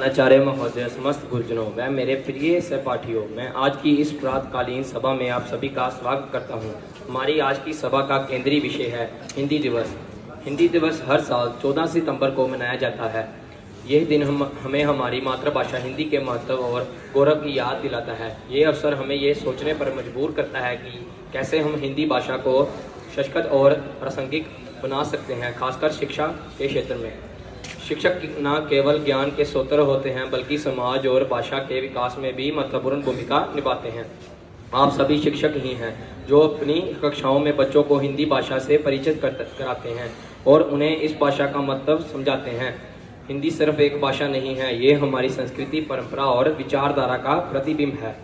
आचार्य महोदय, समस्त गुरुजनों व मेरे प्रिय सहपाठियों, मैं आज की इस प्रातकालीन सभा में आप सभी का स्वागत करता हूं। हमारी आज की सभा का केंद्रीय विषय है हिंदी दिवस। हिंदी दिवस हर साल 14 सितंबर को मनाया जाता है। यह दिन हमें हमारी मातृभाषा हिंदी के महत्व और गौरव की याद दिलाता है। ये अवसर हमें ये सोचने पर मजबूर करता है कि कैसे हम हिंदी भाषा को सशक्त और प्रासंगिक बना सकते हैं, खासकर शिक्षा के क्षेत्र में। शिक्षक न केवल ज्ञान के स्रोत होते हैं बल्कि समाज और भाषा के विकास में भी महत्वपूर्ण भूमिका निभाते हैं। आप सभी शिक्षक ही हैं जो अपनी कक्षाओं में बच्चों को हिंदी भाषा से परिचित कराते हैं और उन्हें इस भाषा का मतलब समझाते हैं। हिंदी सिर्फ एक भाषा नहीं है, ये हमारी संस्कृति, परंपरा और विचारधारा का प्रतिबिंब है।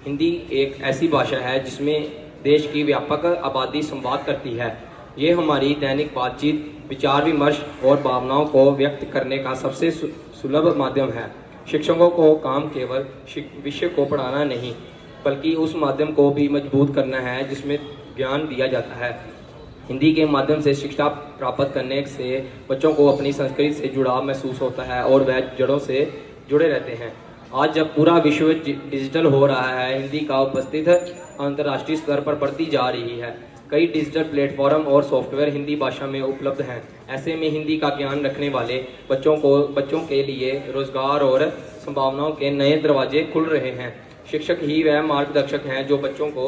हिंदी एक ऐसी भाषा है जिसमें देश की व्यापक आबादी संवाद करती है। ये हमारी दैनिक बातचीत, विचार विमर्श और भावनाओं को व्यक्त करने का सबसे सुलभ माध्यम है। शिक्षकों को काम केवल विषय को पढ़ाना नहीं बल्कि उस माध्यम को भी मजबूत करना है जिसमें ज्ञान दिया जाता है। हिंदी के माध्यम से शिक्षा प्राप्त करने से बच्चों को अपनी संस्कृति से जुड़ाव महसूस होता है और वह जड़ों से जुड़े रहते हैं। आज जब पूरा विश्व डिजिटल हो रहा है, हिंदी का उपस्थिति अंतर्राष्ट्रीय स्तर पर बढ़ती जा रही है। कई डिजिटल प्लेटफॉर्म और सॉफ्टवेयर हिंदी भाषा में उपलब्ध हैं। ऐसे में हिंदी का ज्ञान रखने वाले बच्चों के लिए रोजगार और संभावनाओं के नए दरवाजे खुल रहे हैं। शिक्षक ही वह मार्गदर्शक हैं जो बच्चों को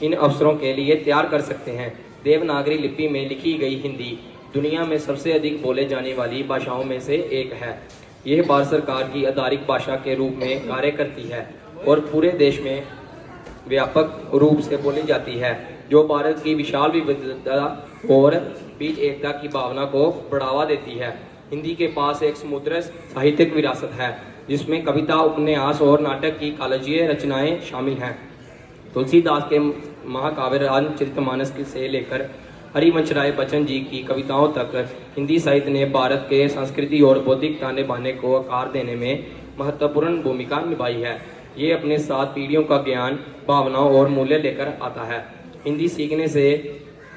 इन अवसरों के लिए तैयार कर सकते हैं। देवनागरी लिपि में लिखी गई हिंदी दुनिया में सबसे अधिक बोले जाने वाली भाषाओं में से एक है। यह भारत सरकार की आधिकारिक भाषा के रूप में कार्य करती है और पूरे देश में व्यापक रूप से बोली जाती है, जो भारत की विशाल विविधता और बीच एकता की भावना को बढ़ावा देती है। हिंदी के पास एक समृद्ध साहित्यिक विरासत है जिसमें कविता, उपन्यास और नाटक की कालजयी रचनाएं शामिल हैं। तुलसीदास के महाकाव्य रामचरितमानस से लेकर हरिवंश राय बच्चन जी की कविताओं तक हिंदी साहित्य ने भारत के संस्कृति और बौद्धिकता निभाने को आकार देने में महत्वपूर्ण भूमिका निभाई है। ये अपने साथ पीढ़ियों का ज्ञान, भावनाओं और मूल्य लेकर आता है। हिंदी सीखने से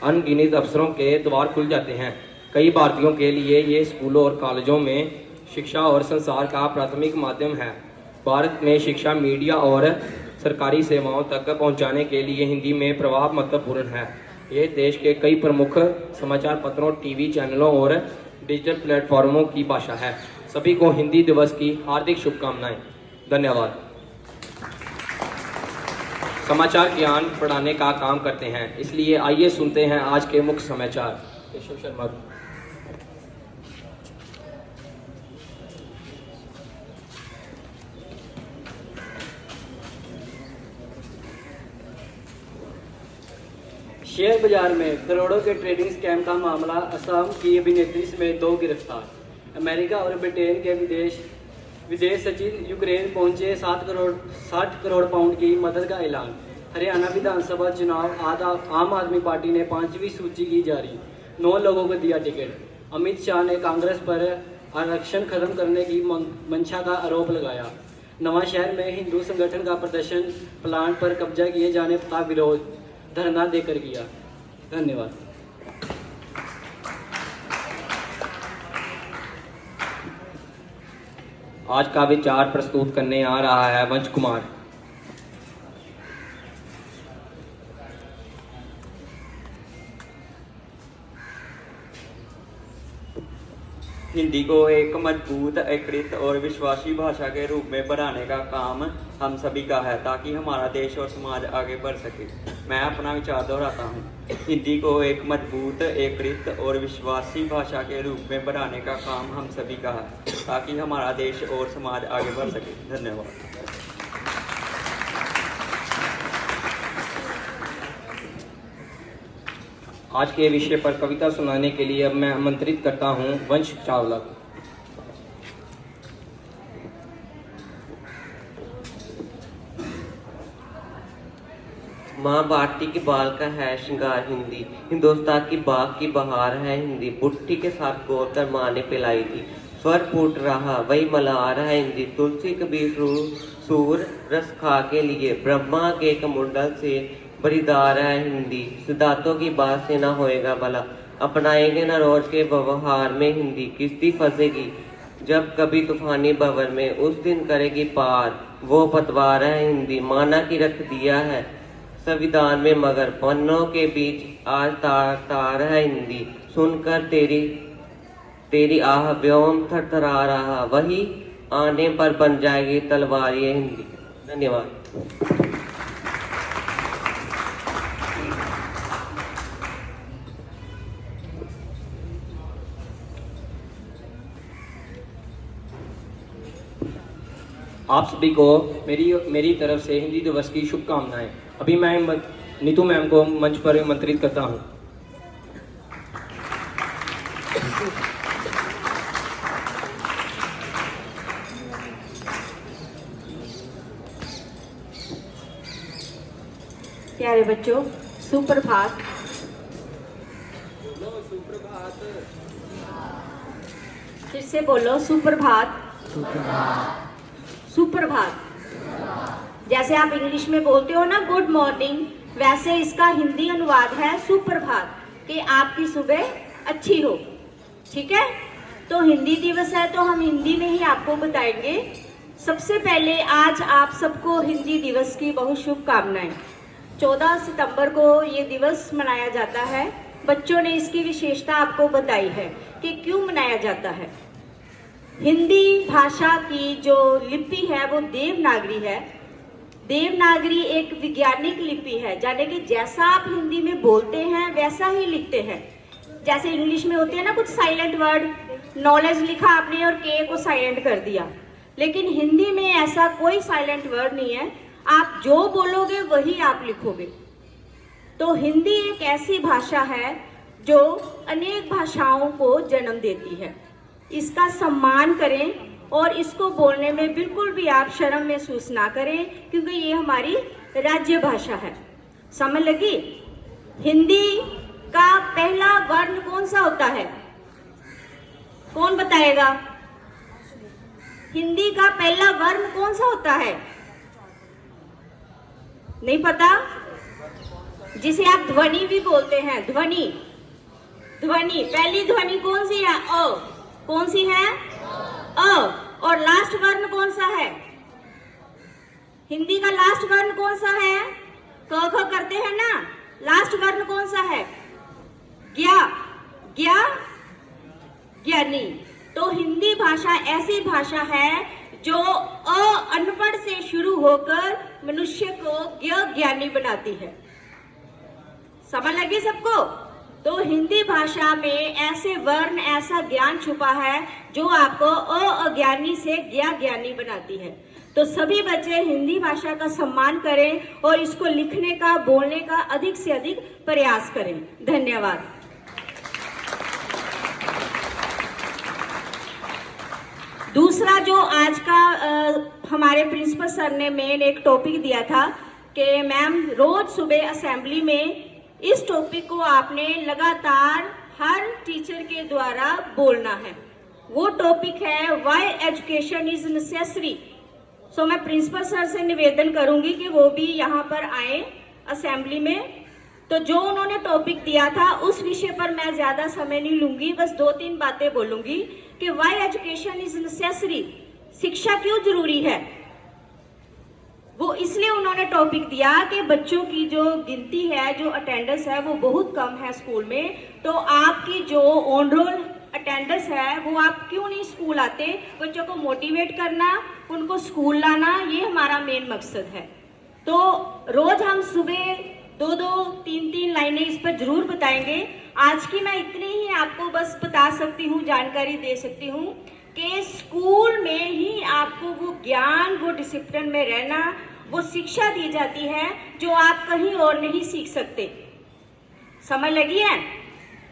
अनगिनत अवसरों के द्वार खुल जाते हैं। कई भारतीयों के लिए ये स्कूलों और कॉलेजों में शिक्षा और संचार का प्राथमिक माध्यम है। भारत में शिक्षा, मीडिया और सरकारी सेवाओं तक पहुंचाने के लिए हिंदी में प्रभाव महत्वपूर्ण है। यह देश के कई प्रमुख समाचार पत्रों, टीवी चैनलों और डिजिटल प्लेटफॉर्मों की भाषा है। सभी को हिंदी दिवस की हार्दिक शुभकामनाएं। धन्यवाद। समाचार ज्ञान बढ़ाने का काम करते हैं, इसलिए आइए सुनते हैं आज के मुख्य समाचार। केशव शर्मा। शेयर बाजार में करोड़ों के ट्रेडिंग स्कैम का मामला, असम की अभिनेत्री समेत 2 गिरफ्तार। अमेरिका और ब्रिटेन के विदेश सचिव यूक्रेन पहुंचे, 60 करोड़ पाउंड की मदद का ऐलान। हरियाणा विधानसभा चुनाव, आम आदमी पार्टी ने 5वीं सूची की जारी, 9 लोगों को दिया टिकट। अमित शाह ने कांग्रेस पर आरक्षण खत्म करने की मंशा का आरोप लगाया। नवांशहर में हिंदू संगठन का प्रदर्शन, प्लांट पर कब्जा किए जाने का विरोध धरना देकर किया। धन्यवाद। आज का विचार प्रस्तुत करने आ रहा है वंश कुमार। हिंदी को एक मजबूत, एकीकृत और विश्वासी भाषा के रूप में बढ़ाने का काम हम सभी का है ताकि हमारा देश और समाज आगे बढ़ सके। मैं अपना विचार दोहराता हूँ। हिंदी को एक मजबूत, एकीकृत और विश्वासी भाषा के रूप में बढ़ाने का काम हम सभी का है ताकि हमारा देश और समाज आगे बढ़ सके। धन्यवाद। आज के विषय पर कविता सुनाने के लिए अब मैं आमंत्रित करता हूं वंश चावला। माँ भारती की बाल का है श्रृंगार हिंदी, हिंदुस्तान की बाग की बहार है हिंदी। बुट्टी के साथ गोर कर माँ ने पिलाई थी, स्वर फूट रहा वही मल्हार है हिंदी। तुलसी कबीर सूर रस खा के लिए, ब्रह्मा के कमुंडल से बरिदार है हिंदी। सिद्धार्थों की बात से ना होएगा भला, अपनाएंगे न रोज के व्यवहार में हिंदी। किस्ती फंसेगी जब कभी तूफानी भंवर में उस दिन करेगी पार, वो पतवार है हिंदी माना कि रख दिया है संविधान में, मगर पन्नों के बीच आज तार तार है हिंदी, सुनकर तेरी आह व्योम थरथरा रहा, वही आने पर बन जाएगी तलवार ये हिंदी। धन्यवाद। आप सभी को मेरी तरफ से हिंदी दिवस की शुभकामनाएं। अभी मैं नीतू मैम को मंच पर आमंत्रित करता हूं। प्यारे बच्चों, सुप्रभात। फिर से बोलो, सुप्रभात। सुप्रभात। जैसे आप इंग्लिश में बोलते हो ना गुड मॉर्निंग, वैसे इसका हिंदी अनुवाद है सुप्रभात, कि आपकी सुबह अच्छी हो। ठीक है, तो हिंदी दिवस है तो हम हिंदी में ही आपको बताएंगे। सबसे पहले आज आप सबको हिंदी दिवस की बहुत शुभकामनाएं। 14 सितंबर को ये दिवस मनाया जाता है। बच्चों ने इसकी विशेषता आपको बताई है कि क्यों मनाया जाता है। हिंदी भाषा की जो लिपि है वो देवनागरी है। देवनागरी एक वैज्ञानिक लिपि है, यानी कि जैसा आप हिंदी में बोलते हैं वैसा ही लिखते हैं। जैसे इंग्लिश में होते हैं ना कुछ साइलेंट वर्ड, नॉलेज लिखा आपने और के को साइलेंट कर दिया, लेकिन हिंदी में ऐसा कोई साइलेंट वर्ड नहीं है। आप जो बोलोगे वही आप लिखोगे। तो हिंदी एक ऐसी भाषा है जो अनेक भाषाओं को जन्म देती है। इसका सम्मान करें और इसको बोलने में बिल्कुल भी आप शर्म महसूस ना करें, क्योंकि ये हमारी राज्य भाषा है। समझ लगी? हिंदी का पहला वर्ण कौन सा होता है? कौन बताएगा? हिंदी का पहला वर्ण कौन सा होता है? नहीं पता? जिसे आप ध्वनि भी बोलते हैं, ध्वनि। ध्वनि, पहली ध्वनि कौन सी है? अ। कौन सी है? अ। और लास्ट वर्ण कौन सा है? हिंदी का लास्ट वर्ण कौन सा है? क ख करते हैं ना, लास्ट वर्ण कौन सा है? ज्ञा। ज्ञा, ज्ञानी। तो हिंदी भाषा ऐसी भाषा है जो अनपढ़ से शुरू होकर मनुष्य को ज्ञानी बनाती है। समझ लगी सबको? तो हिंदी भाषा में ऐसे वर्ण, ऐसा ज्ञान छुपा है जो आपको अज्ञानी से ज्ञानी बनाती है। तो सभी बच्चे हिंदी भाषा का सम्मान करें और इसको लिखने का, बोलने का अधिक से अधिक प्रयास करें। धन्यवाद। दूसरा जो आज का हमारे प्रिंसिपल सर ने मेन एक टॉपिक दिया था कि मैम रोज सुबह असेंबली में इस टॉपिक को आपने लगातार हर टीचर के द्वारा बोलना है। वो टॉपिक है व्हाई एजुकेशन इज नेसेसरी। सो मैं प्रिंसिपल सर से निवेदन करूंगी कि वो भी यहाँ पर आए असेंबली में। तो जो उन्होंने टॉपिक दिया था उस विषय पर मैं ज्यादा समय नहीं लूंगी, बस 2-3 बातें बोलूंगी कि व्हाई एजुकेशन इज नेसेसरी, शिक्षा क्यों जरूरी है। वो इसलिए उन्होंने टॉपिक दिया कि बच्चों की जो गिनती है, जो अटेंडेंस है वो बहुत कम है स्कूल में। तो आपकी जो ऑन रोल अटेंडेंस है वो आप क्यों नहीं स्कूल आते। बच्चों को मोटिवेट करना, उनको स्कूल लाना, ये हमारा मेन मकसद है। तो रोज हम सुबह 2-2, 3-3 लाइनें इस पर जरूर बताएंगे। आज की मैं इतनी ही आपको बस बता सकती हूँ, जानकारी दे सकती हूँ कि स्कूल में ही आपको वो ज्ञान, वो डिसिप्लिन में रहना, वो शिक्षा दी जाती है जो आप कहीं और नहीं सीख सकते। समझ लगी है?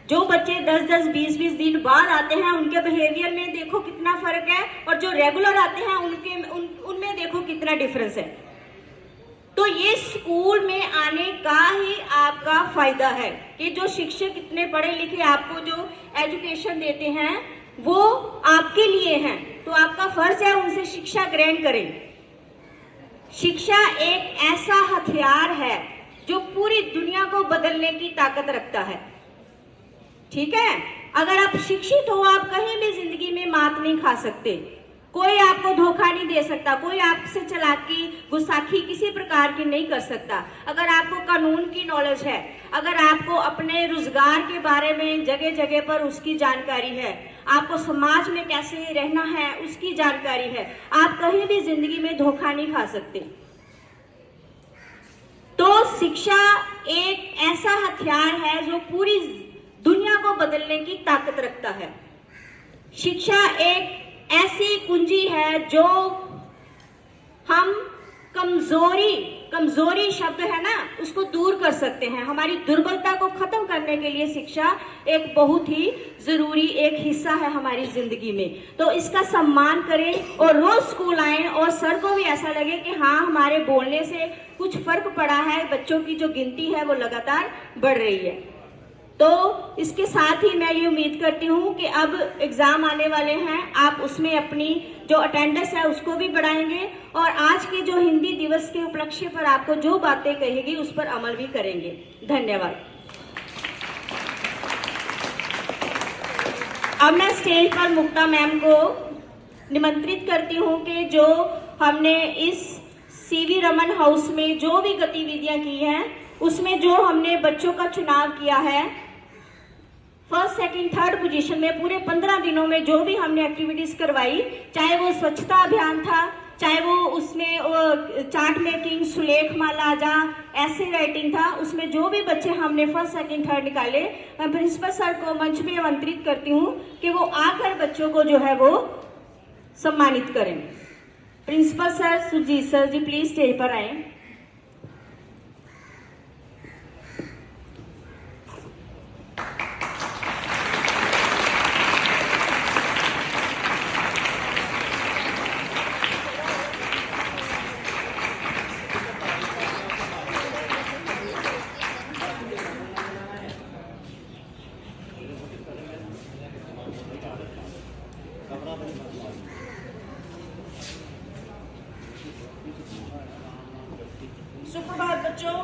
जो बच्चे 10-10, 20-20 दिन बाद आते हैं उनके बिहेवियर में देखो कितना फर्क है, और जो रेगुलर आते हैं उनमें देखो कितना डिफरेंस है। तो ये स्कूल में आने का ही आपका फायदा है कि जो शिक्षक इतने पढ़े लिखे आपको जो एजुकेशन देते हैं वो आपके लिए हैं। तो आपका फर्ज है उनसे शिक्षा ग्रहण करें। शिक्षा एक ऐसा हथियार है जो पूरी दुनिया को बदलने की ताकत रखता है। ठीक है? अगर आप शिक्षित हो, आप कहीं भी जिंदगी में मात नहीं खा सकते। कोई आपको धोखा नहीं दे सकता, कोई आपसे चालाकी गुस्ताखी किसी प्रकार की नहीं कर सकता। अगर आपको कानून की नॉलेज है, अगर आपको अपने रोजगार के बारे में जगह जगह पर उसकी जानकारी है, आपको समाज में कैसे रहना है उसकी जानकारी है, आप कहीं भी जिंदगी में धोखा नहीं खा सकते। तो शिक्षा एक ऐसा हथियार है जो पूरी दुनिया को बदलने की ताकत रखता है। शिक्षा एक ऐसी कुंजी है जो हम कमजोरी शब्द है ना, उसको दूर कर सकते हैं। हमारी दुर्बलता को खत्म करने के लिए शिक्षा एक बहुत ही जरूरी एक हिस्सा है हमारी जिंदगी में। तो इसका सम्मान करें और रोज स्कूल आए और सर को भी ऐसा लगे कि हाँ, हमारे बोलने से कुछ फर्क पड़ा है, बच्चों की जो गिनती है वो लगातार बढ़ रही है। तो इसके साथ ही मैं ये उम्मीद करती हूँ कि अब एग्जाम आने वाले हैं, आप उसमें अपनी जो अटेंडेंस है उसको भी बढ़ाएंगे और आज के जो हिंदी दिवस के उपलक्ष्य पर आपको जो बातें कहेगी उस पर अमल भी करेंगे। धन्यवाद। अब मैं स्टेज पर मुक्ता मैम को निमंत्रित करती हूँ कि जो हमने इस सीवी रमन हाउस में जो भी गतिविधियां की हैं उसमें जो हमने बच्चों का चुनाव किया है, फर्स्ट सेकंड थर्ड पोजीशन में पूरे 15 दिनों में जो भी हमने एक्टिविटीज करवाई, चाहे वो स्वच्छता अभियान था, चाहे वो उसमें चार्ट मेकिंग, सुलेख माला, जहाँ ऐसे राइटिंग था, उसमें जो भी बच्चे हमने फर्स्ट सेकंड थर्ड निकाले, मैं प्रिंसिपल सर को मंच में आमंत्रित करती हूँ कि वो आकर बच्चों को जो है वो सम्मानित करें। Principal sir Sujit sir ji please stage पर आए। सुप्रभात बच्चों,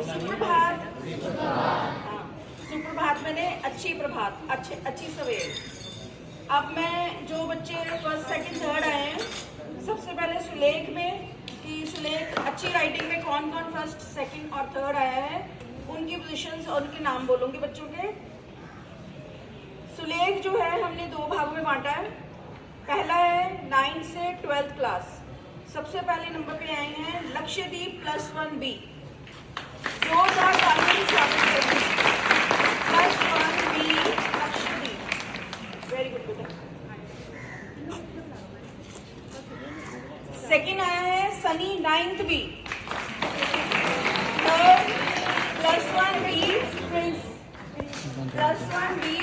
सुप्रभात। सुप्रभात मैंने अच्छी प्रभात, अच्छी सवेर। अब मैं जो बच्चे फर्स्ट सेकंड थर्ड आए हैं, सबसे पहले सुलेख में कि सुलेख अच्छी राइटिंग में कौन कौन फर्स्ट सेकंड और थर्ड आया है, उनकी पोजीशंस और उनके नाम बोलूंगी बच्चों के। सुलेख जो है हमने 2 भागों में बांटा है। पहला है 9th से 12th क्लास। सबसे पहले नंबर पे आए हैं लक्ष्यदीप +1B। जोरदार तालियों से स्वागत करते हैं। +1B लक्ष्यदीप, वेरी गुड बेटा। सेकेंड आया है Sunny 9th B। Third +1B, +1B